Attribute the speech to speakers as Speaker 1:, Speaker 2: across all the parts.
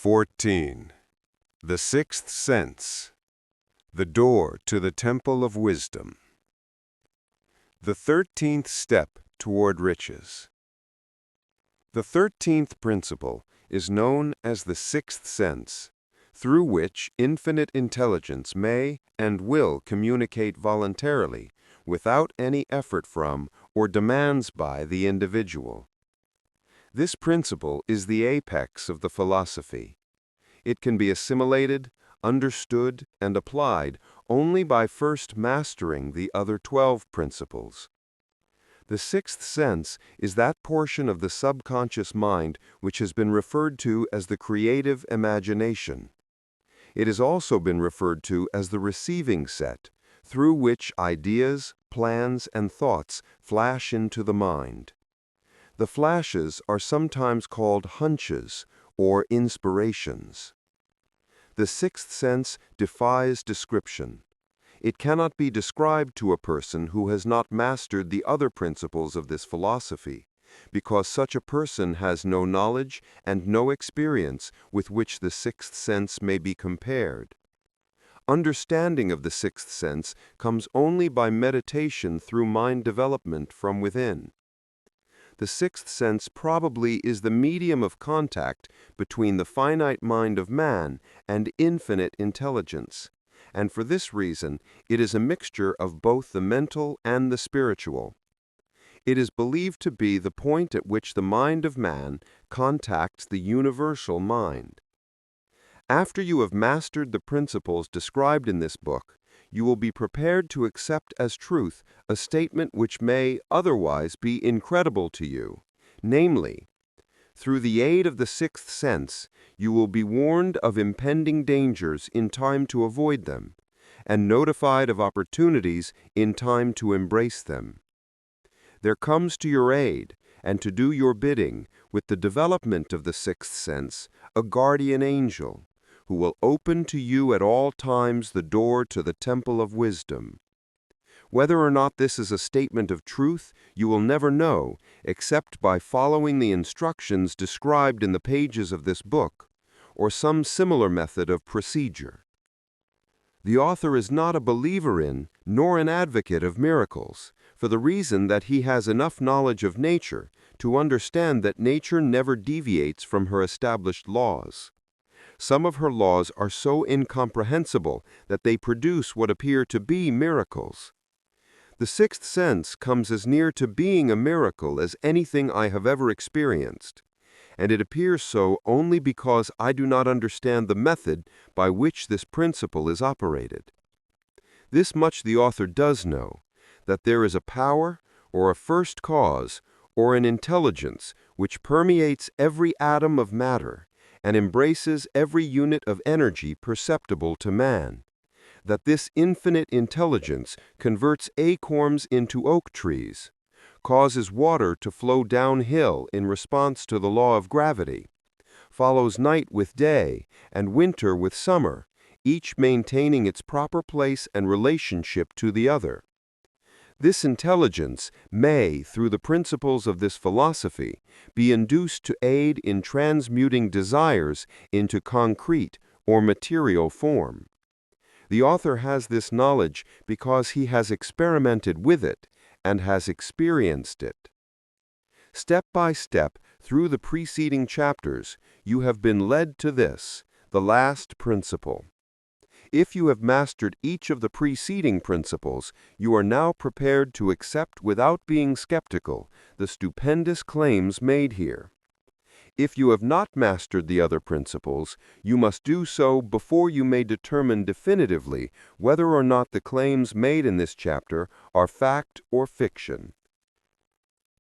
Speaker 1: 14. The sixth sense. The door to the temple of wisdom. The 13th step toward riches. The 13th principle is known as the sixth sense, through which infinite intelligence may and will communicate voluntarily, without any effort from or demands by the individual. This principle is the apex of the philosophy. It can be assimilated, understood, and applied only by first mastering the other 12 principles. The sixth sense is that portion of the subconscious mind which has been referred to as the creative imagination. It has also been referred to as the receiving set, through which ideas, plans, and thoughts flash into the mind. The flashes are sometimes called hunches or inspirations. The sixth sense defies description. It cannot be described to a person who has not mastered the other principles of this philosophy, because such a person has no knowledge and no experience with which the sixth sense may be compared. Understanding of the sixth sense comes only by meditation through mind development from within. The sixth sense probably is the medium of contact between the finite mind of man and infinite intelligence, and for this reason it is a mixture of both the mental and the spiritual. It is believed to be the point at which the mind of man contacts the universal mind. After you have mastered the principles described in this book, you will be prepared to accept as truth a statement which may otherwise be incredible to you, namely, through the aid of the sixth sense, you will be warned of impending dangers in time to avoid them, and notified of opportunities in time to embrace them. There comes to your aid, and to do your bidding, with the development of the sixth sense, a guardian angel, who will open to you at all times the door to the temple of wisdom. Whether or not this is a statement of truth, you will never know, except by following the instructions described in the pages of this book, or some similar method of procedure. The author is not a believer in, nor an advocate of miracles, for the reason that he has enough knowledge of nature to understand that nature never deviates from her established laws. Some of her laws are so incomprehensible that they produce what appear to be miracles. The sixth sense comes as near to being a miracle as anything I have ever experienced, and it appears so only because I do not understand the method by which this principle is operated. This much the author does know, that there is a power, or a first cause, or an intelligence which permeates every atom of matter, and embraces every unit of energy perceptible to man, that this infinite intelligence converts acorns into oak trees, causes water to flow downhill in response to the law of gravity, follows night with day and winter with summer, each maintaining its proper place and relationship to the other. This intelligence may, through the principles of this philosophy, be induced to aid in transmuting desires into concrete or material form. The author has this knowledge because he has experimented with it and has experienced it. Step by step, through the preceding chapters, you have been led to this, the last principle. If you have mastered each of the preceding principles, you are now prepared to accept without being skeptical the stupendous claims made here. If you have not mastered the other principles, you must do so before you may determine definitively whether or not the claims made in this chapter are fact or fiction.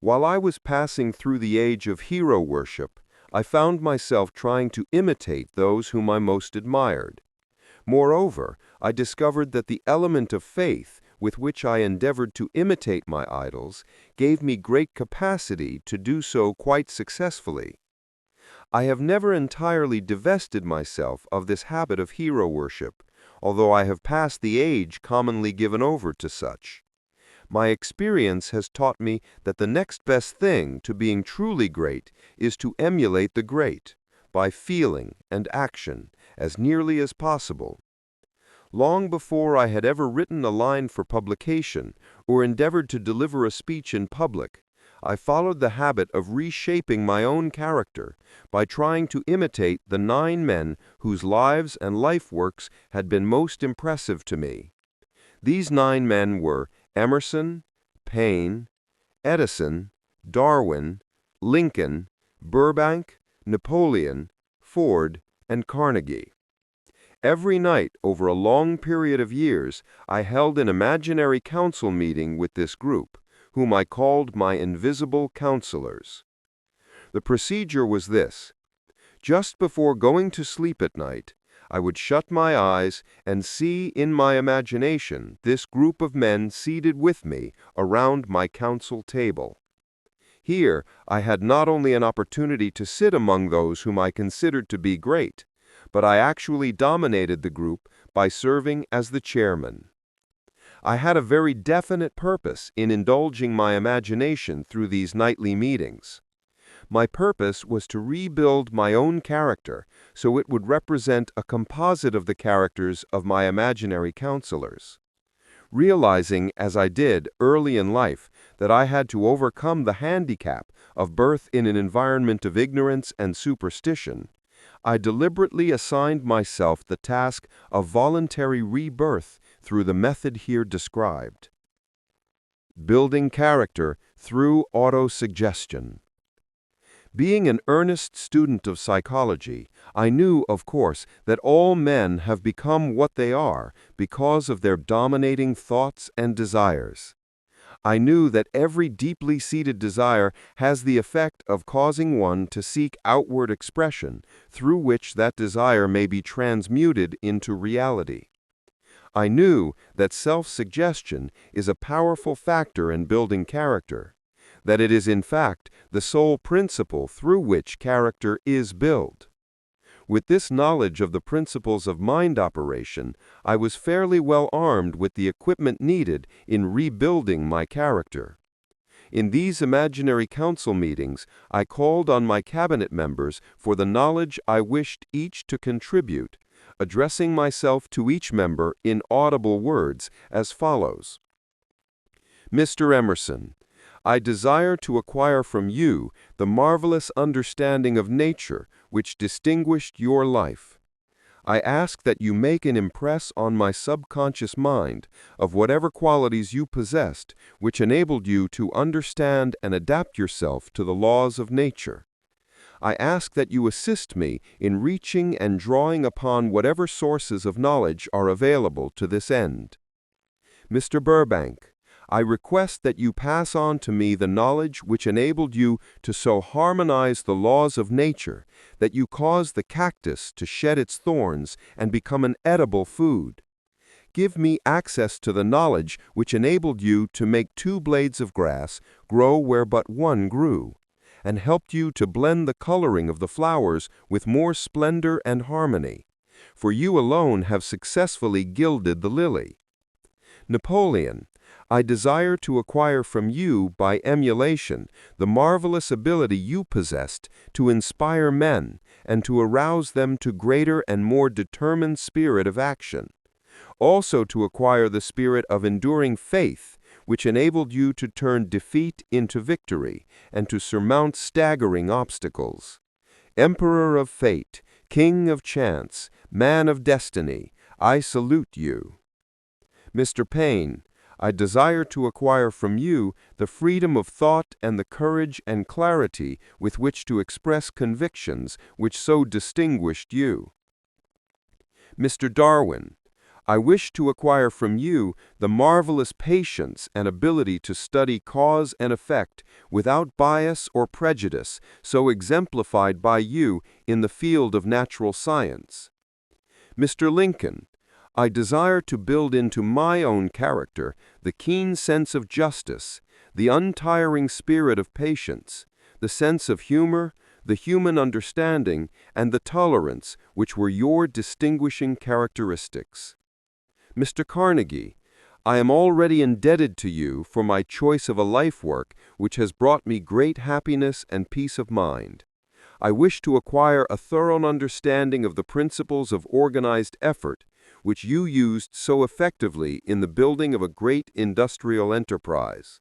Speaker 1: While I was passing through the age of hero worship, I found myself trying to imitate those whom I most admired. Moreover, I discovered that the element of faith with which I endeavored to imitate my idols gave me great capacity to do so quite successfully. I have never entirely divested myself of this habit of hero worship, although I have passed the age commonly given over to such. My experience has taught me that the next best thing to being truly great is to emulate the great,
Speaker 2: by feeling and action as nearly as possible. Long before I had ever written a line for publication or endeavored to deliver a speech in public, I followed the habit of reshaping my own character by trying to imitate the 9 men whose lives and life works had been most impressive to me. These 9 men were Emerson, Paine, Edison, Darwin, Lincoln, Burbank, Napoleon, Ford, and Carnegie. Every night over a long period of years, I held an imaginary council meeting with this group, whom I called my invisible counselors. The procedure was this. Just before going to sleep at night, I would shut my eyes and see in my imagination this group of men seated with me around my council table. Here I had not only an opportunity to sit among those whom I considered to be great, but I actually dominated the group by serving as the chairman. I had a very definite purpose in indulging my imagination through these nightly meetings. My purpose was to rebuild my own character so it would represent a composite of the characters of my imaginary counselors. Realizing, as I did early in life, that I had to overcome the handicap of birth in an environment of ignorance and superstition, I deliberately assigned myself the task of voluntary rebirth through the method here described. Building character through autosuggestion. Being an earnest student of psychology, I knew, of course, that all men have become what they are because of their dominating thoughts and desires. I knew that every deeply seated desire has the effect of causing one to seek outward expression through which that desire may be transmuted into reality. I knew that self-suggestion is a powerful factor in building character, that it is in fact the sole principle through which character is built. With this knowledge of the principles of mind operation, I was fairly well armed with the equipment needed in rebuilding my character. In these imaginary council meetings, I called on my cabinet members for the knowledge I wished each to contribute, addressing myself to each member in audible words as follows. Mr. Emerson, I desire to acquire from you the marvelous understanding of nature which distinguished your life. I ask that you make an impress on my subconscious mind of whatever qualities you possessed which enabled you to understand and adapt yourself to the laws of nature. I ask that you assist me in reaching and drawing upon whatever sources of knowledge are available to this end. Mr. Burbank, I request that you pass on to me the knowledge which enabled you to so harmonize the laws of nature that you caused the cactus to shed its thorns and become an edible food. Give me access to the knowledge which enabled you to make 2 blades of grass grow where but 1 grew, and helped you to blend the coloring of the flowers with more splendor and harmony, for you alone have successfully gilded the lily. Napoleon, I desire to acquire from you, by emulation, the marvelous ability you possessed to inspire men and to arouse them to greater and more determined spirit of action. Also to acquire the spirit of enduring faith, which enabled you to turn defeat into victory and to surmount staggering obstacles. Emperor of fate, king of chance, man of destiny, I salute you. Mr. Paine, I desire to acquire from you the freedom of thought and the courage and clarity with which to express convictions which so distinguished you. Mr. Darwin, I wish to acquire from you the marvelous patience and ability to study cause and effect without bias or prejudice so exemplified by you in the field of natural science. Mr. Lincoln, I desire to build into my own character the keen sense of justice, the untiring spirit of patience, the sense of humor, the human understanding, and the tolerance which were your distinguishing characteristics. Mr. Carnegie, I am already indebted to you for my choice of a life work which has brought me great happiness and peace of mind. I wish to acquire a thorough understanding of the principles of organized effort, which you used so effectively in the building of a great industrial enterprise.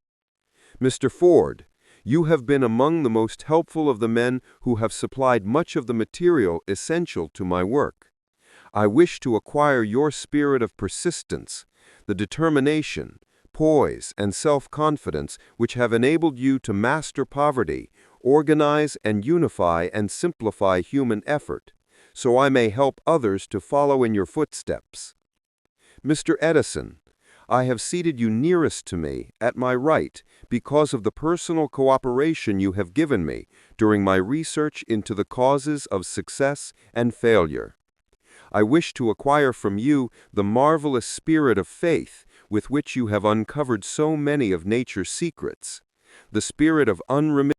Speaker 2: Mr. Ford, you have been among the most helpful of the men who have supplied much of the material essential to my work. I wish to acquire your spirit of persistence, the determination, poise, and self-confidence which have enabled you to master poverty, organize and unify and simplify human effort, so I may help others to follow in your footsteps. Mr. Edison, I have seated you nearest to me, at my right, because of the personal cooperation you have given me during my research into the causes of success and failure. I wish to acquire from you the marvelous spirit of faith with which you have uncovered so many of nature's secrets, the spirit of unremitting